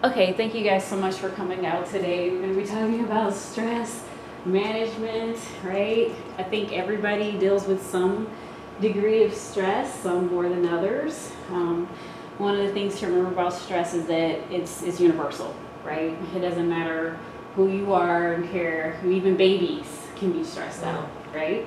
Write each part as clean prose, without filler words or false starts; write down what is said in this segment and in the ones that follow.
Okay, thank you guys so much for coming out today. We're going to be talking about stress management, right? I think everybody deals with some degree of stress, some more than others. One of the things to remember about stress is that it's universal, right? It doesn't matter who you are and care. Even babies can be stressed out, right?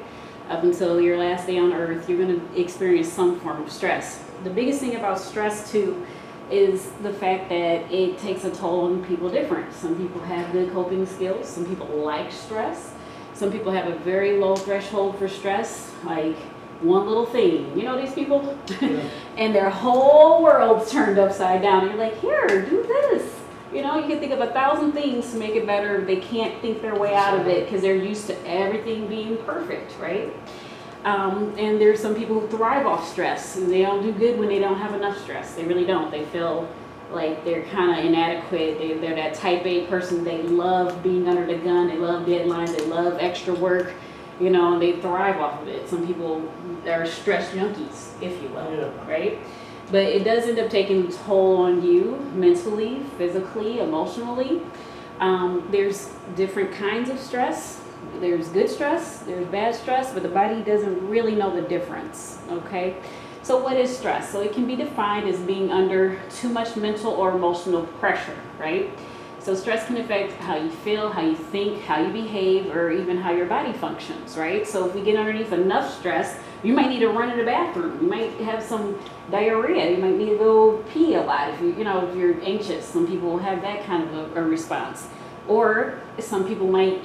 Up until your last day on earth, you're going to experience some form of stress. The biggest thing about stress too is the fact that it takes a toll on people different. Some people have good coping skills. Some people like stress. Some people have a very low threshold for stress, like one little thing. You know these people? Yeah. And their whole world's turned upside down. And you're like, here, do this. You know, you can think of 1,000 things to make it better. They can't think their way out of it because they're used to everything being perfect, right? And there's some people who thrive off stress, and they don't do good when they don't have enough stress. They really don't. They feel like they're kind of inadequate. They're that type A person. They love being under the gun. They love deadlines. They love extra work, you know, and they thrive off of it. Some people are stress junkies, if you will, right? But it does end up taking a toll on you mentally, physically, emotionally. There's different kinds of stress. There's good stress, there's bad stress, but the body doesn't really know the difference, okay? So what is stress? So it can be defined as being under too much mental or emotional pressure, right? So stress can affect how you feel, how you think, how you behave, or even how your body functions, right? So if we get underneath enough stress, you might need to run in the bathroom. You might have some diarrhea. You might need to go pee a lot if if you're anxious. Some people will have that kind of a response. Or some people might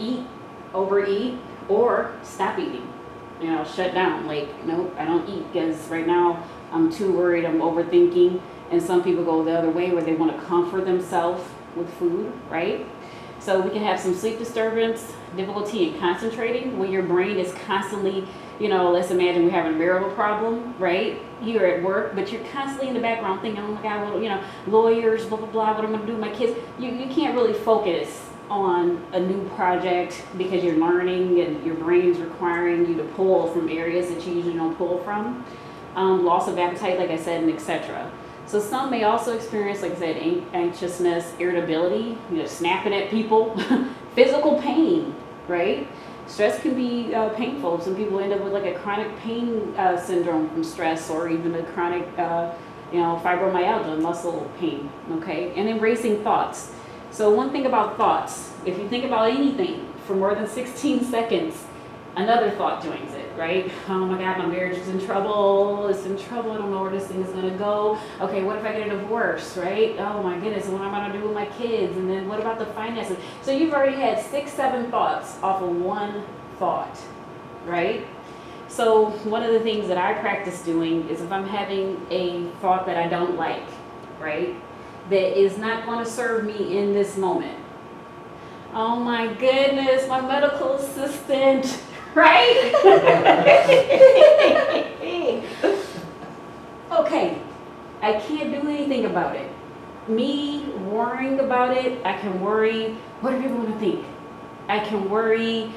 overeat, or stop eating, shut down, like, nope, I don't eat because right now I'm too worried, I'm overthinking. And some people go the other way where they want to comfort themselves with food, right? So we can have some sleep disturbance, difficulty in concentrating when your brain is constantly, let's imagine we're having a marital problem, right? You're at work, but you're constantly in the background thinking, oh my God, lawyers, blah, blah, blah, what am I going to do with my kids? You can't really focus on a new project because you're learning and your brain's requiring you to pull from areas that you usually don't pull from. Loss of appetite, like I said, and etc. So some may also experience, like I said, anxiousness, irritability, snapping at people, physical pain, right? Stress can be painful. Some people end up with like a chronic pain syndrome from stress, or even a chronic, fibromyalgia, muscle pain, okay? And then racing thoughts. So one thing about thoughts, if you think about anything for more than 16 seconds, another thought joins it, right? Oh my God, my marriage is in trouble. It's in trouble. I don't know where this thing is going to go. Okay, what if I get a divorce, right? Oh my goodness, what am I going to do with my kids? And then what about the finances? So you've already had 6, 7 thoughts off of one thought, right? So one of the things that I practice doing is if I'm having a thought that I don't like, right, that is not going to serve me in this moment. Oh my goodness, my medical assistant, right? Okay, I can't do anything about it. Me worrying about it, I can worry, what are people going to think? I can worry,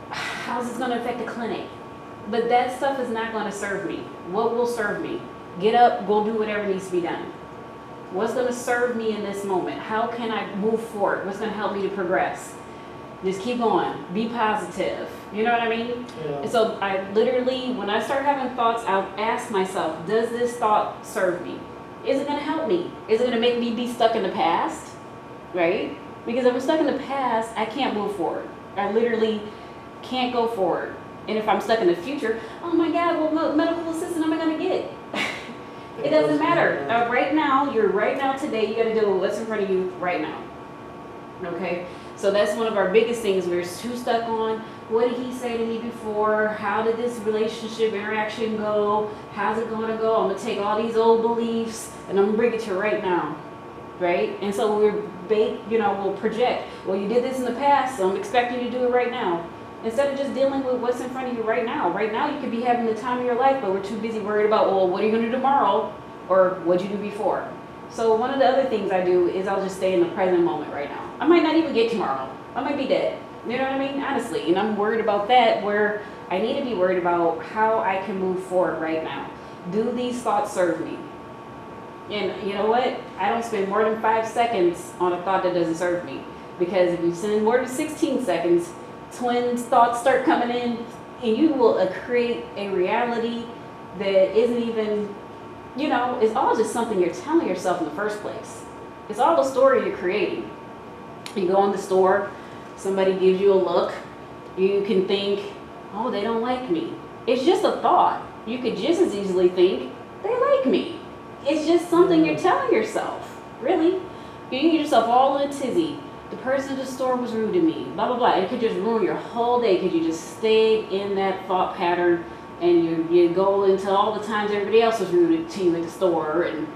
how's this going to affect the clinic? But that stuff is not going to serve me. What will serve me? Get up, go do whatever needs to be done. What's going to serve me in this moment? How can I move forward? What's going to help me to progress? Just keep going. Be positive. You know what I mean? Yeah. And so I literally, when I start having thoughts, I'll ask myself, does this thought serve me? Is it going to help me? Is it going to make me be stuck in the past? Right? Because if I'm stuck in the past, I can't move forward. I literally can't go forward. And if I'm stuck in the future, oh my God, what medical assistant am I going to get? It doesn't matter. Right now, today, you got to deal with what's in front of you right now. Okay? So that's one of our biggest things. We're too stuck on, what did he say to me before? How did this relationship interaction go? How's it going to go? I'm going to take all these old beliefs and I'm going to bring it to right now. Right? And so we'll project, well, you did this in the past, so I'm expecting you to do it right now. Instead of just dealing with what's in front of you right now. Right now, you could be having the time of your life, but we're too busy worried about, well, what are you going to do tomorrow? Or what'd you do before? So one of the other things I do is I'll just stay in the present moment right now. I might not even get tomorrow. I might be dead. You know what I mean? Honestly. And I'm worried about that, where I need to be worried about how I can move forward right now. Do these thoughts serve me? And you know what? I don't spend more than 5 seconds on a thought that doesn't serve me. Because if you spend more than 16 seconds, twin thoughts start coming in, and you will create a reality that isn't even, it's all just something you're telling yourself in the first place. It's all the story you're creating. You go in the store, somebody gives you a look, you can think, oh, they don't like me. It's just a thought. You could just as easily think, they like me. It's just something you're telling yourself, really. You get yourself all in a tizzy. The person at the store was rude to me, blah, blah, blah. It could just ruin your whole day because you just stayed in that thought pattern, and you go into all the times everybody else was rude to you at the store, and,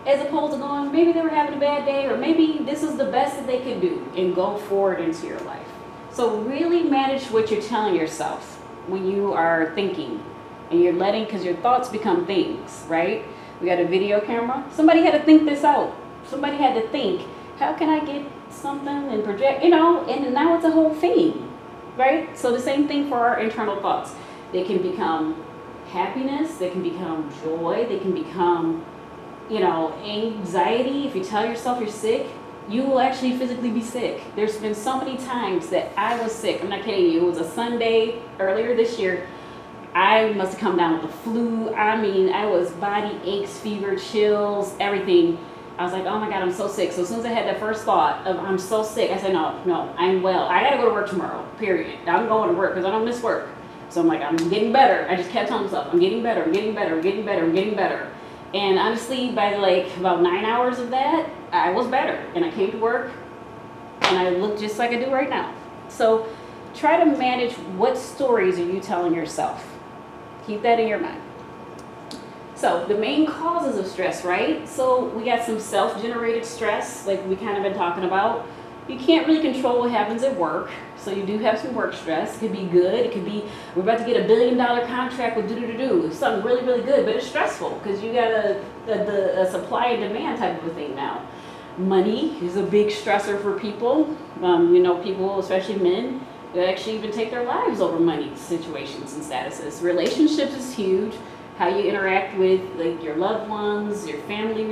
as opposed to going, maybe they were having a bad day, or maybe this is the best that they could do, and go forward into your life. So really manage what you're telling yourself when you are thinking, and you're letting, because your thoughts become things, right? We got a video camera. Somebody had to think this out. Somebody had to think, how can I get something and project, and now it's a whole thing, right? So the same thing for our internal thoughts. They can become happiness, they can become joy, they can become, anxiety. If you tell yourself you're sick, you will actually physically be sick. There's been so many times that I was sick. I'm not kidding you. It was a Sunday earlier this year. I must have come down with the flu. I was body aches, fever, chills, everything. I was like, oh my God, I'm so sick. So as soon as I had that first thought of I'm so sick, I said, no, I'm well. I got to go to work tomorrow, period. I'm going to work because I don't miss work. So I'm like, I'm getting better. I just kept telling myself, I'm getting better, I'm getting better, I'm getting better, I'm getting better. And honestly, by about 9 hours of that, I was better. And I came to work and I looked just like I do right now. So try to manage what stories are you telling yourself. Keep that in your mind. So the main causes of stress, right? So we got some self-generated stress, like we kind of been talking about. You can't really control what happens at work. So you do have some work stress. It could be good. It could be, we're about to get $1 billion contract with do. Something really, really good, but it's stressful because you got a supply and demand type of a thing now. Money is a big stressor for people. People, especially men, they actually even take their lives over money situations and statuses. Relationships is huge. How you interact with your loved ones, your family,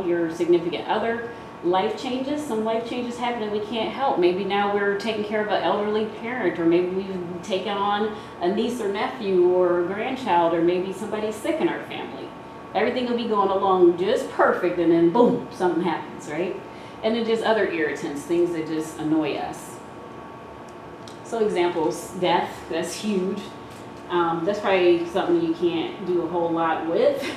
your significant other. Life changes. Some life changes happen and we can't help. Maybe now we're taking care of an elderly parent, or maybe we've taken on a niece or nephew or a grandchild, or maybe somebody's sick in our family. Everything will be going along just perfect, and then boom, something happens, right? And then just other irritants, things that just annoy us. So examples, death, that's huge. That's probably something you can't do a whole lot with,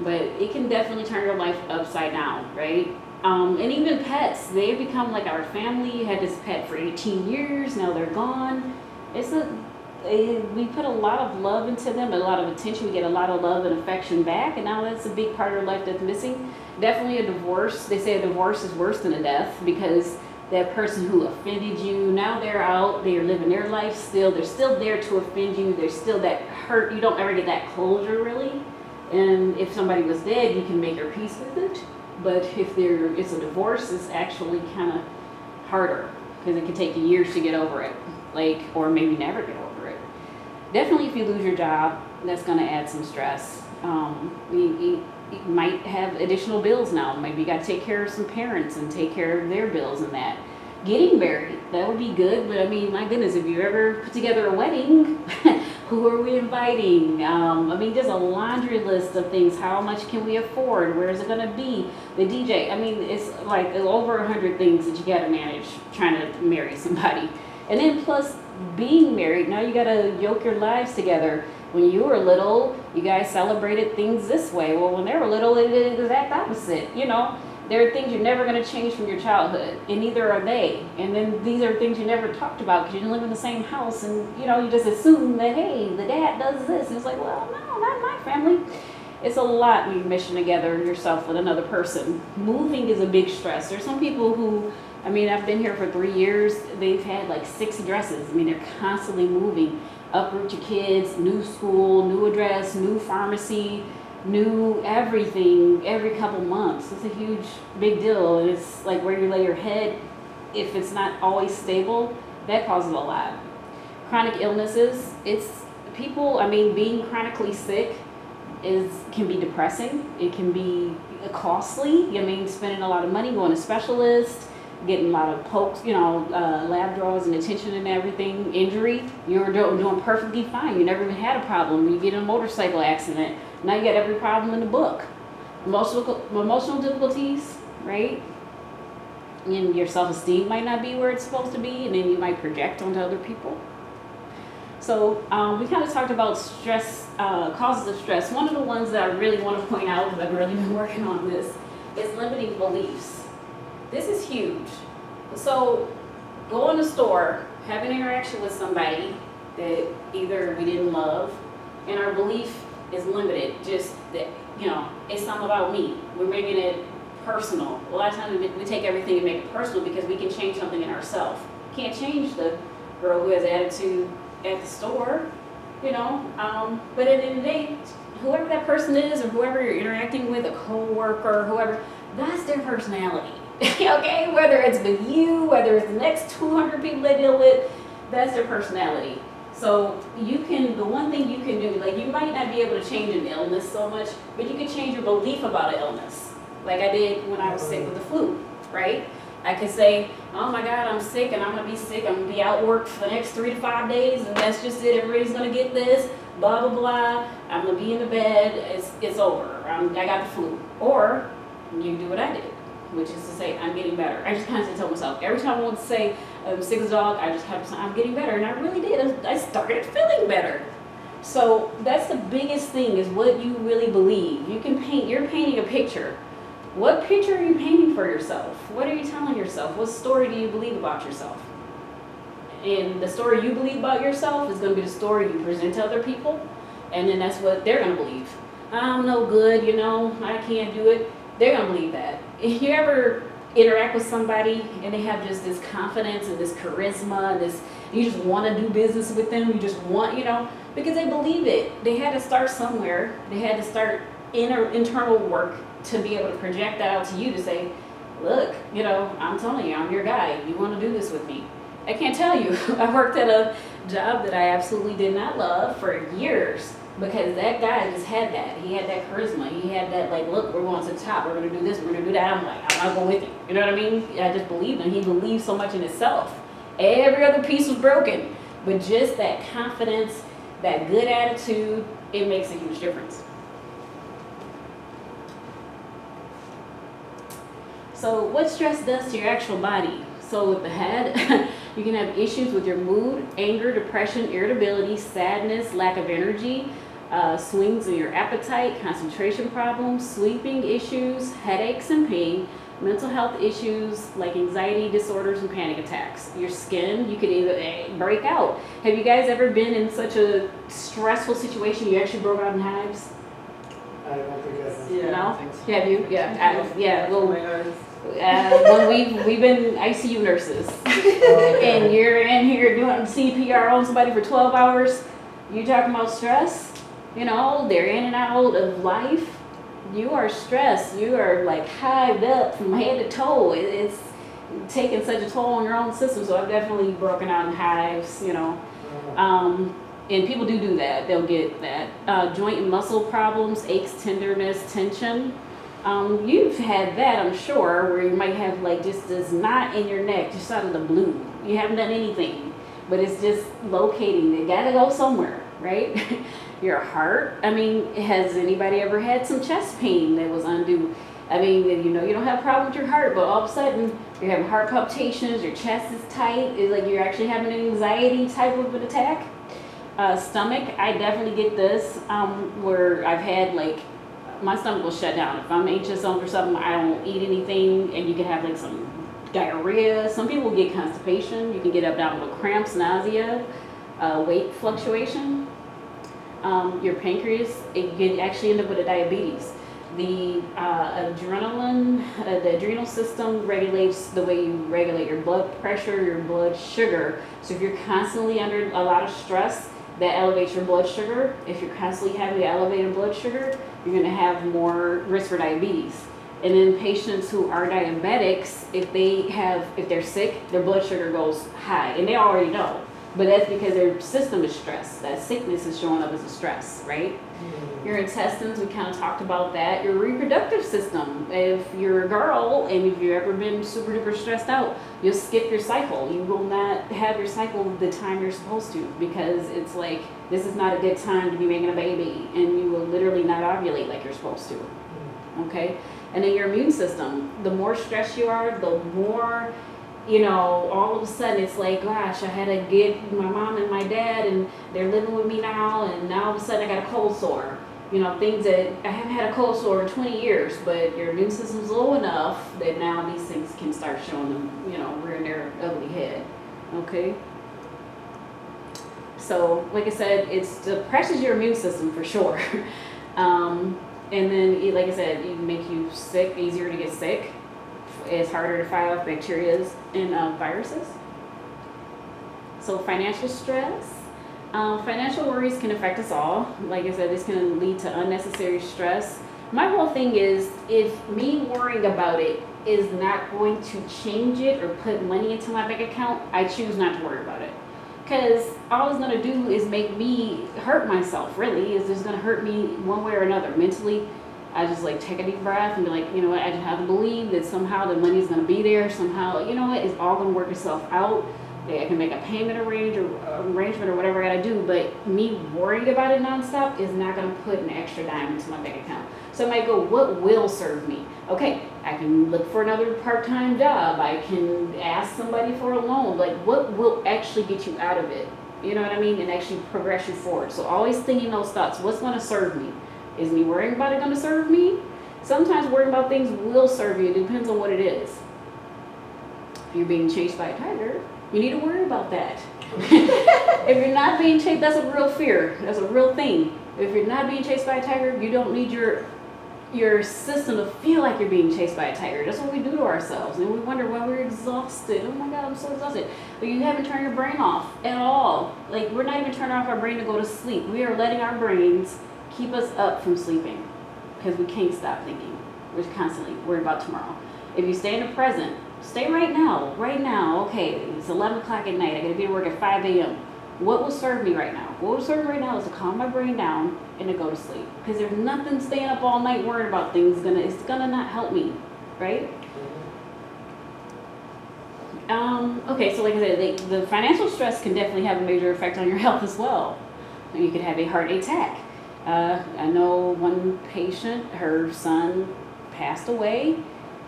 but it can definitely turn your life upside down, right? And even pets, they become like our family. You had this pet for 18 years, now they're gone. We put a lot of love into them, a lot of attention. We get a lot of love and affection back, and now that's a big part of our life that's missing. Definitely a divorce. They say a divorce is worse than a death, because that person who offended you, now they're out, they're living their life still. They're still there to offend you. There's still that hurt. You don't ever get that closure, really. And if somebody was dead, you can make your peace with it. But if it's a divorce, it's actually kind of harder, because it can take you years to get over it, or maybe never get over it. Definitely if you lose your job, that's going to add some stress. You might have additional bills now. Maybe you got to take care of some parents and take care of their bills and that. Getting married, that would be good, but my goodness, if you ever put together a wedding, who are we inviting? There's a laundry list of things. How much can we afford? Where is it going to be? The DJ. It's like over 100 things that you got to manage trying to marry somebody. And then plus being married, now you got to yoke your lives together. When you were little, you guys celebrated things this way. Well, when they were little, it did the exact opposite. There are things you're never going to change from your childhood, and neither are they. And then these are things you never talked about because you didn't live in the same house, and you just assume that, hey, the dad does this. And it's like, well, no, not my family. It's a lot when you're meshing together yourself with another person. Moving is a big stress. There's some people who, I've been here for 3 years. They've had like 6 addresses. They're constantly moving. Uproot your kids, new school, new address, new pharmacy, new everything every couple months. It's a huge, big deal. And it's like where you lay your head. If it's not always stable, that causes a lot. Chronic illnesses, it's people, being chronically sick, can be depressing. It can be costly. I mean, spending a lot of money going to specialists, getting a lot of pokes, lab draws and attention and everything. Injury, you're doing perfectly fine. You never even had a problem. You get in a motorcycle accident. Now you got every problem in the book. Emotional difficulties, right? And your self-esteem might not be where it's supposed to be, and then you might project onto other people. So we kind of talked about stress, causes of stress. One of the ones that I really want to point out, because I've really been working on this, is limiting beliefs. This is huge. So go in the store, have an interaction with somebody that either we didn't love, and our belief is limited, just that, it's something about me. We're making it personal. A lot of times we take everything and make it personal because we can change something in ourselves. Can't change the girl who has attitude at the store, but at the end of the day, whoever that person is or whoever you're interacting with, a co-worker, whoever, that's their personality. Okay, whether it's with you, whether it's the next 200 people they deal with, that's their personality. So the one thing you can do, like you might not be able to change an illness so much, but you can change your belief about an illness. Like I did when I was sick with the flu, right? I could say, oh my God, I'm sick and I'm gonna be sick. I'm gonna be out work for the next 3 to 5 days and that's just it. Everybody's gonna get this, blah, blah, blah. I'm gonna be in the bed, it's over. I got the flu. Or you do what I did, which is to say, I'm getting better. I just constantly tell myself, every time I want to say I'm sick as a dog, I just kept saying, I'm getting better. And I really did. I started feeling better. So that's the biggest thing, is what you really believe. You're painting a picture. What picture are you painting for yourself? What are you telling yourself? What story do you believe about yourself? And the story you believe about yourself is going to be the story you present to other people. And then that's what they're going to believe. I'm no good, I can't do it. They're going to believe that. If you ever interact with somebody and they have just this confidence and this charisma, you just want to do business with them, you just want, because they believe it. They had to start somewhere. They had to start internal work to be able to project that out to you to say, look, I'm telling you, I'm your guy. You want to do this with me? I can't tell you. I worked at a job that I absolutely did not love for years because that guy just had that. He had that charisma. He had that, like, look, we're going to the top. We're going to do this. We're going to do that. I'm like, I'm going to go with you. You know what I mean? I just believed him. He believed so much in himself. Every other piece was broken. But just that confidence, that good attitude, it makes a huge difference. So what stress does to your actual body? So with the head, you can have issues with your mood, anger, depression, irritability, sadness, lack of energy, swings in your appetite, concentration problems, sleeping issues, headaches and pain, mental health issues like anxiety disorders and panic attacks. Your skin, you could either break out. Have you guys ever been in such a stressful situation you actually broke out in hives? I don't think I have. Yeah, no? I think so. Have you? Yeah, yeah. Oh Well, my God. when we've been ICU nurses, and you're in here doing CPR on somebody for 12 hours, you talking about stress? They're in and out of life. You are stressed. You are like hived up from head to toe. It's taking such a toll on your own system. So I've definitely broken out in hives. And people do that. They'll get that. Joint and muscle problems, aches, tenderness, tension. You've had that, I'm sure, where you might have like just this knot in your neck just out of the blue. You haven't done anything, but it's just locating. They gotta go somewhere, right? Your heart. Has anybody ever had some chest pain that was undue? You don't have a problem with your heart, but all of a sudden you're having heart palpitations, your chest is tight. It's like you're actually having an anxiety type of an attack. Stomach, I definitely get this, where I've had my stomach will shut down. If I'm anxious over something, I don't eat anything, and you can have some diarrhea. Some people get constipation. You can get abdominal cramps, nausea, weight fluctuation. Your pancreas, you can actually end up with a diabetes. The the adrenal system regulates the way you regulate your blood pressure, your blood sugar. So if you're constantly under a lot of stress, that elevates your blood sugar. If you're constantly having the elevated blood sugar, you're going to have more risk for diabetes. And then patients who are diabetics, if they're sick, their blood sugar goes high, and they already know. But that's because their system is stressed. That sickness is showing up as a stress, right? Your intestines, we kind of talked about that. Your reproductive system, if you're a girl and if you've ever been super duper stressed out, you'll skip your cycle. You will not have your cycle the time you're supposed to, because it's like, this is not a good time to be making a baby, and you will literally not ovulate like you're supposed to, okay? And then your immune system, the more stressed you are, the more, all of a sudden it's like, gosh, I had to get my mom and my dad and they're living with me now, and now all of a sudden I got a cold sore. Things that I haven't had a cold sore in 20 years, but your immune system's low enough that now these things can start showing them, rearing their ugly head, okay? So, like I said, it depresses your immune system for sure. And then, like I said, it makes you sick, easier to get sick. It's harder to fight off bacteria and viruses. So financial stress. Financial worries can affect us all. Like I said, this can lead to unnecessary stress. My whole thing is, if me worrying about it is not going to change it or put money into my bank account, I choose not to worry about it. Because all it's going to do is make me hurt myself, really. It's just going to hurt me one way or another. Mentally, I just take a deep breath and be like, what, I just have to believe that somehow the money is going to be there. Somehow, it's all going to work itself out. I can make a payment arrangement or whatever I got to do, but me worrying about it nonstop is not going to put an extra dime into my bank account. So I might go, what will serve me? Okay, I can look for another part-time job. I can ask somebody for a loan. What will actually get you out of it? You know what I mean? And actually progress you forward. So always thinking those thoughts. What's going to serve me? Is me worrying about it going to serve me? Sometimes worrying about things will serve you. It depends on what it is. If you're being chased by a tiger, you need to worry about that. If you're not being chased, that's a real fear. That's a real thing. If you're not being chased by a tiger, you don't need your system to feel like you're being chased by a tiger. That's what we do to ourselves. And we wonder why we're exhausted. Oh my God, I'm so exhausted. But you haven't turned your brain off at all. We're not even turning off our brain to go to sleep. We are letting our brains keep us up from sleeping because we can't stop thinking. We're constantly worried about tomorrow. If you stay in the present, stay right now. Okay, it's 11 o'clock at night. I gotta be at work at 5 a.m. What will serve me right now? What will serve me right now is to calm my brain down and to go to sleep. Because there's nothing staying up all night worrying about things it's gonna not help me, right? Okay, so like I said, the financial stress can definitely have a major effect on your health as well. You could have a heart attack. I know one patient, her son passed away,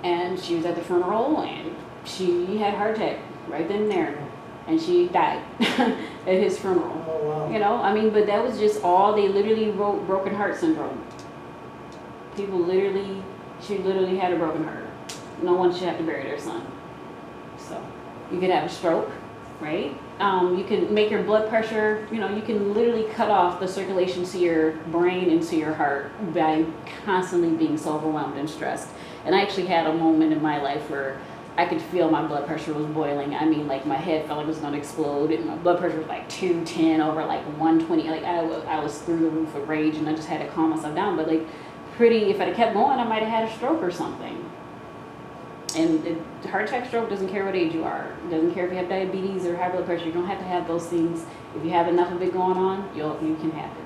and she was at the funeral, and she had a heart attack right then and there, and she died at his funeral. Oh, wow. But that was just all, they literally wrote broken heart syndrome. She literally had a broken heart. No one should have to bury their son. So, you could have a stroke, right? You can make your blood pressure, you can literally cut off the circulation to your brain and to your heart by constantly being so overwhelmed and stressed. And I actually had a moment in my life where I could feel my blood pressure was boiling. My head felt like it was going to explode, and my blood pressure was 210 over 120. I was through the roof of rage, and I just had to calm myself down. But if I'd have kept going, I might have had a stroke or something. And the heart attack, stroke doesn't care what age you are. It doesn't care if you have diabetes or high blood pressure. You don't have to have those things. If you have enough of it going on, you can have it.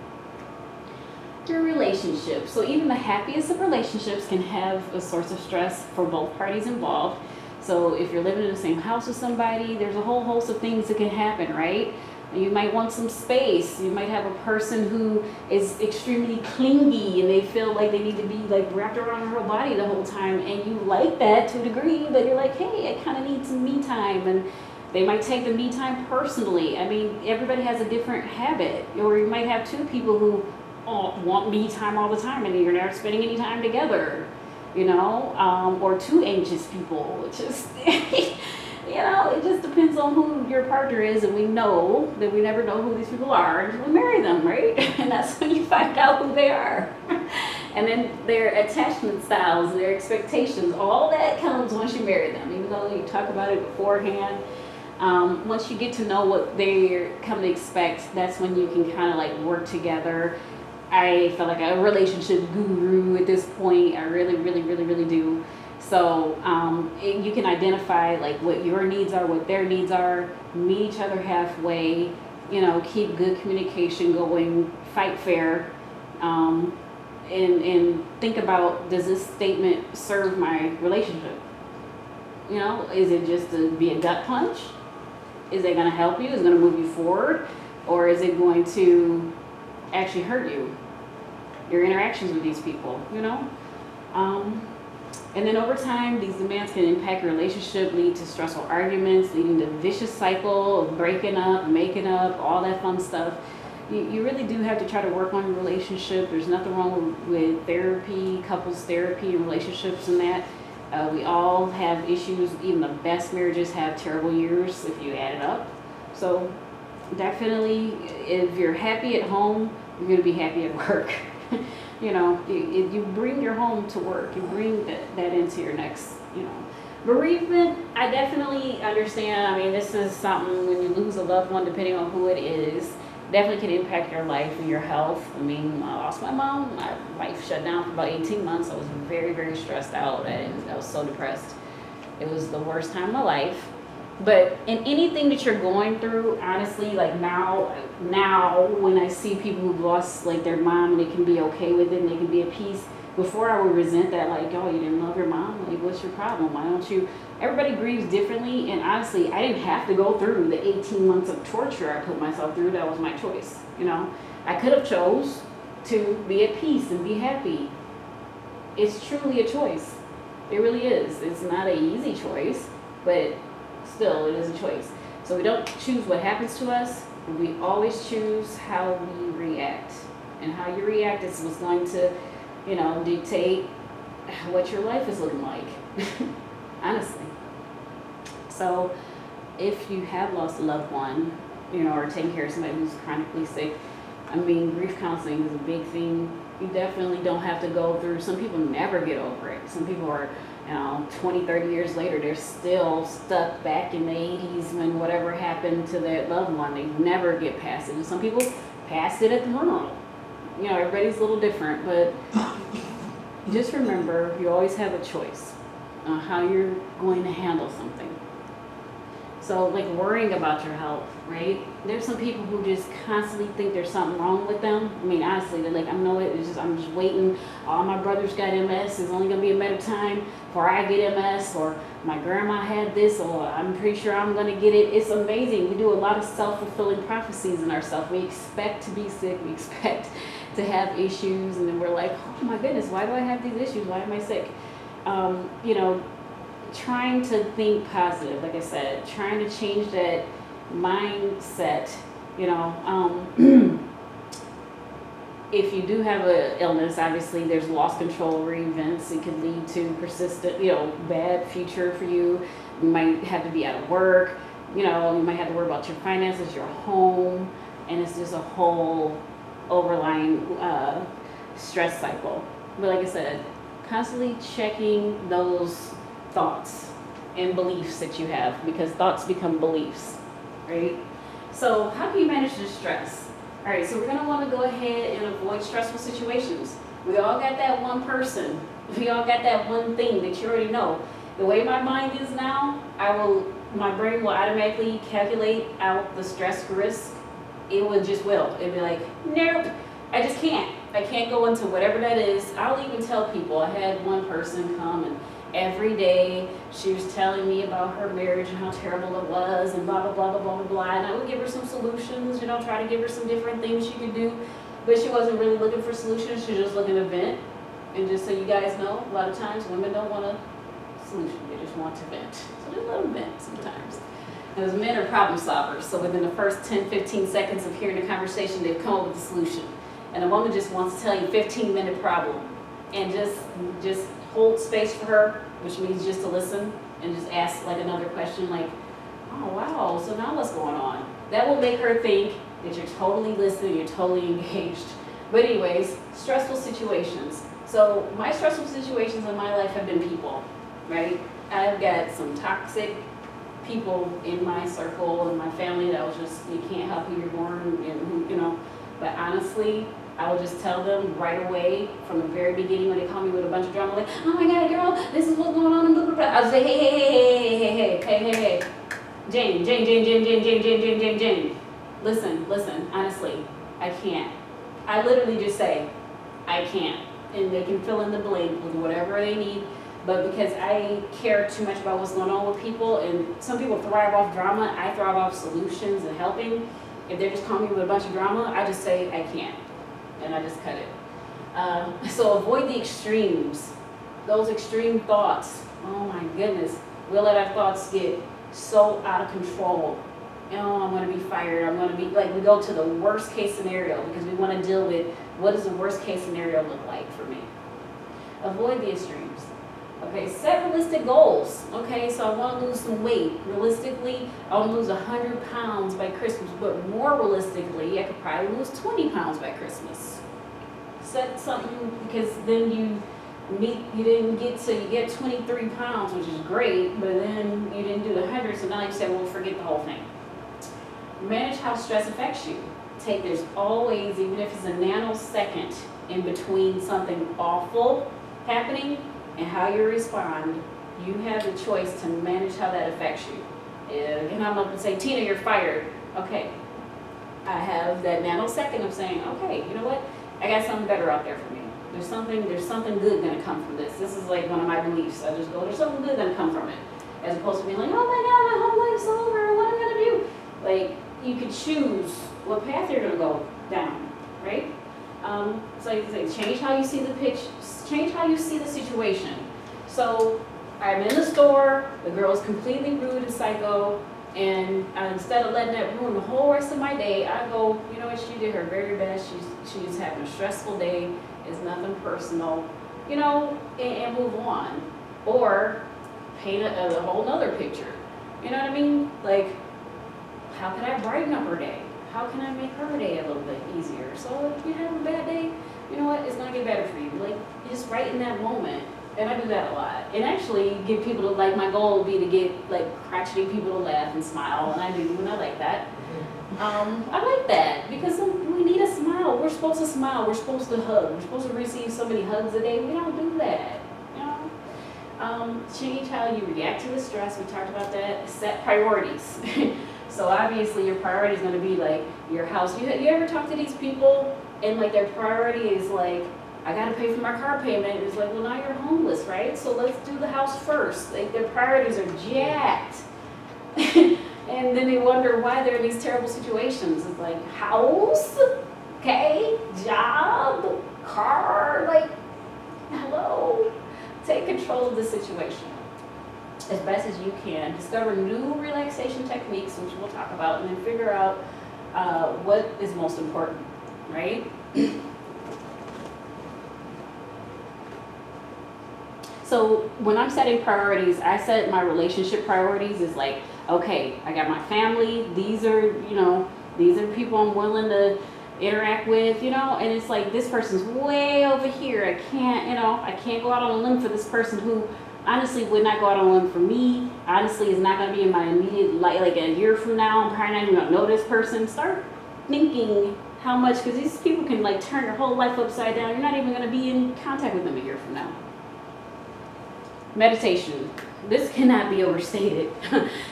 Your relationships. So even the happiest of relationships can have a source of stress for both parties involved. So if you're living in the same house with somebody, there's a whole host of things that can happen, right? You might want some space. You might have a person who is extremely clingy and they feel like they need to be wrapped around her whole body the whole time, and you like that to a degree, but you're like, hey, I kind of need some me time, and they might take the me time personally. Everybody has a different habit. Or you might have two people who want me time all the time, and you're not spending any time together, or two anxious people. It's just it just depends on who your partner is, and we know that we never know who these people are until we marry them, right? And that's when you find out who they are. And then their attachment styles, their expectations, all that comes once you marry them, even though you talk about it beforehand. Once you get to know what they come to expect, that's when you can kind of work together. I feel like a relationship guru at this point. I really, really, really, really do. So you can identify like what your needs are, what their needs are, meet each other halfway, keep good communication going, fight fair, and think about, does this statement serve my relationship? Is it just to be a gut punch? Is it going to help you? Is it going to move you forward? Or is it going to actually hurt you? Your interactions with these people, And then over time, these demands can impact your relationship, lead to stressful arguments, leading to a vicious cycle of breaking up, making up, all that fun stuff. You really do have to try to work on your relationship. There's nothing wrong with therapy, couples therapy, and relationships and that. We all have issues. Even the best marriages have terrible years if you add it up. So definitely, if you're happy at home, you're going to be happy at work. You bring your home to work. You bring that into your next, Bereavement, I definitely understand. I mean, this is something when you lose a loved one, depending on who it is, definitely can impact your life and your health. I mean, I lost my mom. My life shut down for about 18 months. I was very, very stressed out, and I was so depressed. It was the worst time of my life. But in anything that you're going through, honestly, like now when I see people who've lost like their mom and they can be okay with it and they can be at peace, before I would resent that, like, oh, you didn't love your mom? Like, what's your problem? Why don't you? Everybody grieves differently, and honestly, I didn't have to go through the 18 months of torture I put myself through. That was my choice, I could have chose to be at peace and be happy. It's truly a choice. It really is. It's not an easy choice, but still, it is a choice. So we don't choose what happens to us. We always choose how we react. And how you react is what's going to, dictate what your life is looking like. Honestly. So if you have lost a loved one, or taking care of somebody who's chronically sick, I mean, grief counseling is a big thing. You definitely don't have to go through, some people never get over it. Some people are 20, 30 years later, they're still stuck back in the 80s when whatever happened to their loved one. They never get past it. And some people pass it at the funeral. Everybody's a little different, but just remember, you always have a choice on how you're going to handle something. So, like worrying about your health, right? There's some people who just constantly think there's something wrong with them. I mean, honestly, they're like, I'm just waiting. Oh, my brother's got MS. It's only gonna be a matter of time before I get MS, or my grandma had this, or I'm pretty sure I'm gonna get it. It's amazing. We do a lot of self-fulfilling prophecies in ourselves. We expect to be sick. We expect to have issues, and then we're like, oh my goodness, why do I have these issues? Why am I sick? Trying to think positive, like I said, trying to change that mindset, if you do have an illness, obviously there's loss control events. It can lead to persistent, bad future for you. You might have to be out of work, you might have to worry about your finances, your home, and it's just a whole overlying stress cycle. But like I said, constantly checking those thoughts and beliefs that you have, because thoughts become beliefs, right? So how can you manage the stress? All right, so we're going to want to go ahead and avoid stressful situations. We all got that one person. We all got that one thing that you already know. The way my mind is now, my brain will automatically calculate out the stress risk. It'd be like, nope, I just can't. I can't go into whatever that is. I'll even tell people. I had one person come, and every day she was telling me about her marriage and how terrible it was and blah, blah, blah, blah, blah, blah, blah. And I would give her some solutions, try to give her some different things she could do. But she wasn't really looking for solutions. She was just looking to vent. And just so you guys know, a lot of times women don't want a solution. They just want to vent. So just let them vent sometimes. Because men are problem solvers. So within the first 10, 15 seconds of hearing the conversation, they've come up with a solution. And a woman just wants to tell you a 15-minute problem. And just hold space for her, which means just to listen and just ask like another question like, oh wow, so now what's going on? That will make her think that you're totally listening, you're totally engaged. But anyways, stressful situations. So my stressful situations in my life have been people, right? I've got some toxic people in my circle and my family that was just, you can't help who you're born and who, but honestly, I will just tell them right away from the very beginning when they call me with a bunch of drama, like, oh my God, girl, this is what's going on, and blah, blah, blah. I'll say, hey, Jane. Listen, honestly, I can't. I literally just say, I can't. And they can fill in the blank with whatever they need. But because I care too much about what's going on with people, and some people thrive off drama, I thrive off solutions and helping. If they're just calling me with a bunch of drama, I just say, I can't. And I just cut it. So avoid the extremes. Those extreme thoughts, oh my goodness, we'll let our thoughts get so out of control. Oh, I'm going to be fired. I'm going to be, like, we go to the worst case scenario because we want to deal with what does the worst case scenario look like for me. Avoid the extremes. Okay, set realistic goals. Okay, so I want to lose some weight. Realistically, I want to lose 100 pounds by Christmas, but more realistically, I could probably lose 20 pounds by Christmas. Set something, because then you get 23 pounds, which is great, but then you didn't do the 100, so now you say, well, forget the whole thing. Manage how stress affects you. There's always, even if it's a nanosecond in between something awful happening and how you respond, you have the choice to manage how that affects you. And I'm up and say, Tina, you're fired. Okay. I have that nanosecond of saying, okay, you know what? I got something better out there for me. There's something good gonna come from this. This is like one of my beliefs. I just go, there's something good gonna come from it. As opposed to being like, oh my God, my whole life's over, what am I gonna do? Like, you could choose what path you're gonna go down, right? So you say, change how you see the change how you see the situation. So I'm in the store, the girl's completely rude and psycho, and instead of letting that ruin the whole rest of my day, I go, you know what, she did her very best, she's having a stressful day, it's nothing personal, you know, and move on. Or paint a whole nother picture, you know what I mean? Like, how can I brighten up her day? How can I make her day a little bit easier? So if you have a bad day, you know what, it's gonna get better for you. Like, just right in that moment. And I do that a lot. And actually get people to, like, my goal would be to get, like, crotchety people to laugh and smile, and I do, and I like that. I like that, because we need a smile. We're supposed to smile, we're supposed to hug, we're supposed to receive so many hugs a day. We don't do that, you know? Change how you react to the stress, we talked about that. Set priorities. So obviously your priority is going to be like your house. You ever talk to these people and like their priority is like, I got to pay for my car payment. It's like, well, now you're homeless, right? So let's do the house first. Like, their priorities are jacked. And then they wonder why they're in these terrible situations. It's like, house, okay, job, car, like, hello. Take control of the situation as best as you can. Discover new relaxation techniques, which we'll talk about, and then figure out what is most important, right? So when I'm setting priorities, I set my relationship priorities as like, okay, I got my family, these are people I'm willing to interact with, and it's like, this person's way over here. I can't go out on a limb for this person who honestly would not go out on a limb for me. Honestly, is not going to be in my immediate life. Like a year from now, I'm probably not even going to know this person. Start thinking how much, because these people can like turn your whole life upside down. You're not even going to be in contact with them a year from now. Meditation. This cannot be overstated.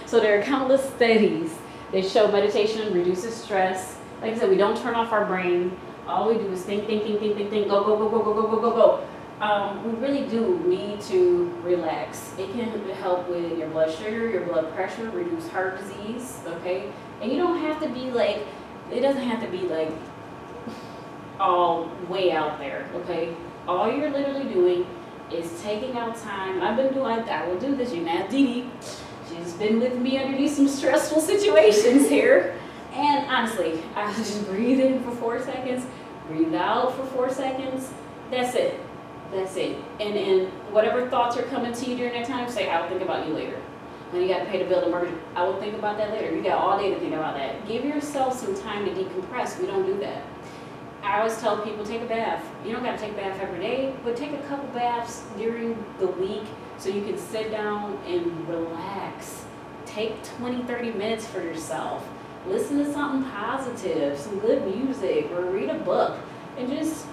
So there are countless studies that show meditation reduces stress. Like I said, we don't turn off our brain. All we do is think, go. We really do need to relax. It can help with your blood sugar, your blood pressure, reduce heart disease, okay? And you don't have to be like, it doesn't have to be like all way out there, okay? All you're literally doing is taking out time. I will do this, you know, Dee. She's been with me underneath some stressful situations here. And honestly, I just breathe in for 4 seconds, breathe out for 4 seconds. That's it. And whatever thoughts are coming to you during that time, say, I will think about you later. When you got to pay the bill to mortgage, I will think about that later. You got all day to think about that. Give yourself some time to decompress. We don't do that. I always tell people, take a bath. You don't got to take a bath every day, but take a couple baths during the week so you can sit down and relax. Take 20, 30 minutes for yourself. Listen to something positive, some good music, or read a book. And just,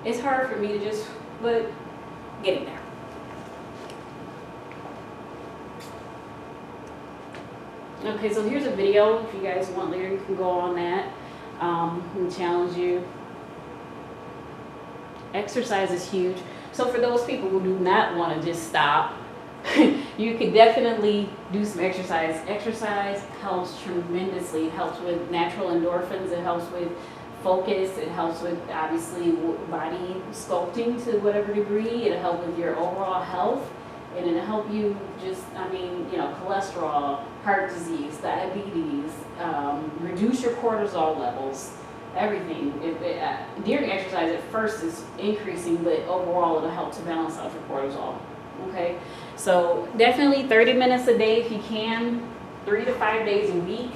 it's hard for me to just, but getting there. Okay, so here's a video. If you guys want later, you can go on that and challenge you. Exercise is huge. So for those people who do not want to just stop, you could definitely do some exercise. Exercise helps tremendously. It helps with natural endorphins. It helps with focus. It helps with, obviously, body sculpting to whatever degree. It'll help with your overall health. And it'll help you just, cholesterol, heart disease, diabetes, reduce your cortisol levels, everything. During exercise, at first it's increasing, but overall it'll help to balance out your cortisol. Okay, so definitely 30 minutes a day if you can, 3 to 5 days a week.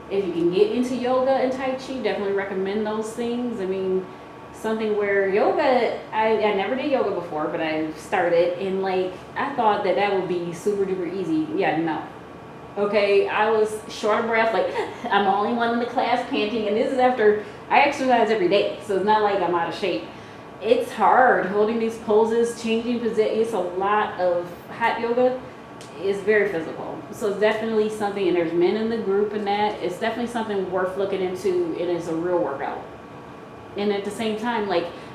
If you can get into yoga and Tai Chi, definitely recommend those things. I mean, something where yoga, I never did yoga before, but I started, and I thought that would be super duper easy. Yeah, no. Okay, I was short of breath, I'm the only one in the class panting, and this is after I exercise every day, so it's not like I'm out of shape. It's hard holding these poses, changing position. It's a lot of hot yoga. Is very physical, so it's definitely something, and there's men in the group, and that it's definitely something worth looking into, and it's a real workout. And at the same time,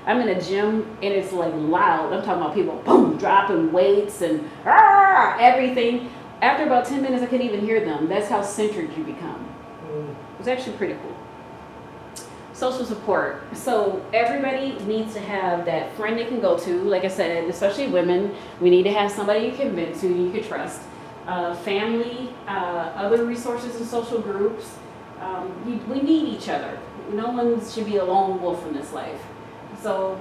I'm in a gym and it's loud. I'm talking about people boom dropping weights and everything. After about 10 minutes, I couldn't even hear them. That's how centered you become. It's actually pretty cool. Social support. So everybody needs to have that friend they can go to. Like I said, especially women, we need to have somebody you can vent to, you can trust. Family, other resources and social groups. We need each other. No one should be a lone wolf in this life. So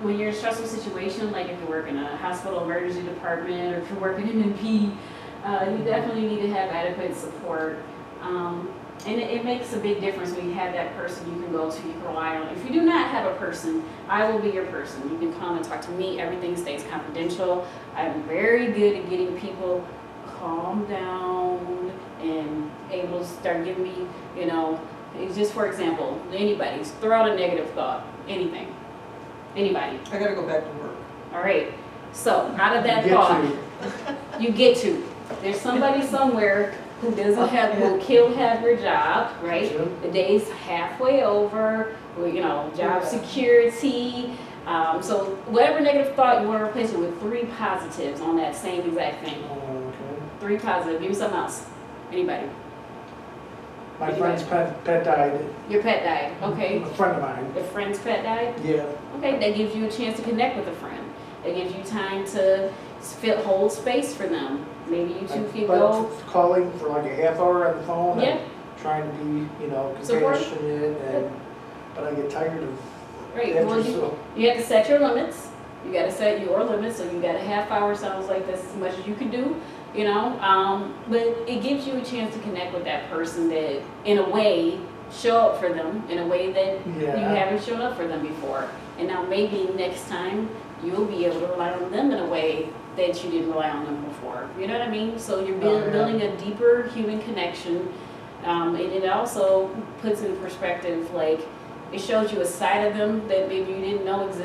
when you're in a stressful situation, like if you work in a hospital emergency department or if you work in MNP, you definitely need to have adequate support. And it makes a big difference when you have that person you can go to, you can rely on. If you do not have a person, I will be your person. You can come and talk to me. Everything stays confidential. I'm very good at getting people calm down and able to start giving me, it's just, for example, anybody's throw out a negative thought, anything, anybody. I gotta go back to work. All right. So out of that thought, you get to. There's somebody somewhere who doesn't have, will kill have your job, right? The day's halfway over. Job security. So whatever negative thought you want to replace it with 3 positives on that same exact thing. 3 positive. Give me something else. Anybody? My friend's pet died. Your pet died. Okay. A friend of mine. Your friend's pet died? Yeah. Okay, that gives you a chance to connect with a friend. That gives you time to hold space for them. Maybe you two can go. Calling for a half hour on the phone. Yeah. And trying to be, compassionate, but I get tired of Right. after, Well, so. you have to set your limits. You got to set your limits. So you got a half hour. Sounds like that's as much as you can do. But it gives you a chance to connect with that person that, in a way, show up for them in a way that you haven't shown up for them before. And now maybe next time you'll be able to rely on them in a way that you didn't rely on them before. You know what I mean? So you're building a deeper human connection. And it also puts in perspective, it shows you a side of them that maybe you didn't know existed.